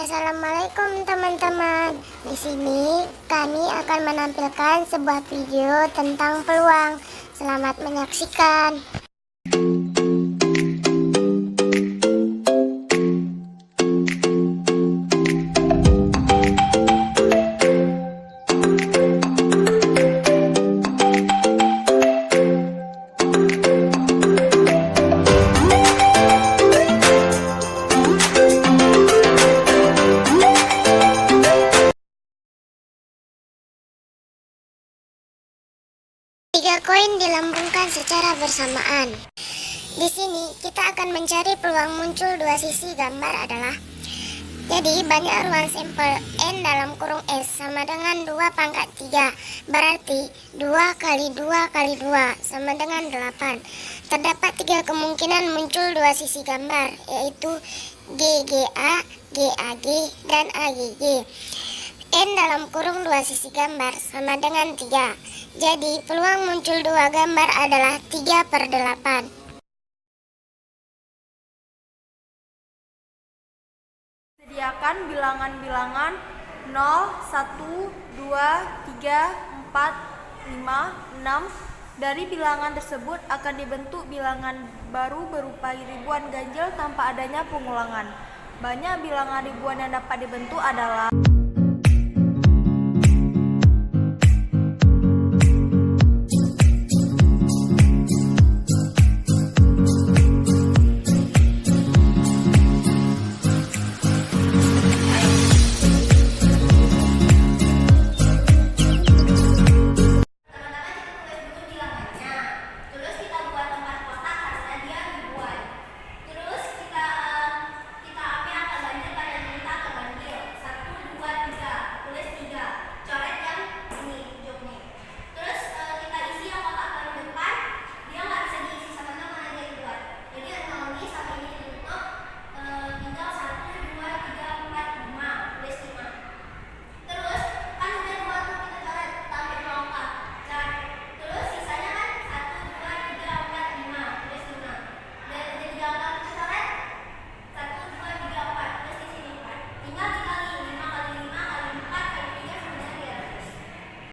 Assalamualaikum teman-teman. Di sini kami akan menampilkan sebuah video tentang peluang. Selamat menyaksikan. Tiga koin dilambungkan secara bersamaan. Di sini kita akan mencari peluang muncul dua sisi gambar adalah, jadi banyak ruang sampel N dalam kurung S sama dengan 2/3, berarti 2 kali 2 kali 2 sama dengan 8. Terdapat tiga kemungkinan muncul dua sisi gambar, yaitu GGA, GAG, dan AGG. N dalam kurung dua sisi gambar sama dengan 3. Jadi peluang muncul dua gambar adalah 3/8. Sediakan bilangan-bilangan 0, 1, 2, 3, 4, 5, 6. Dari bilangan tersebut akan dibentuk bilangan baru berupa ribuan ganjil tanpa adanya pengulangan. Banyak bilangan ribuan yang dapat dibentuk adalah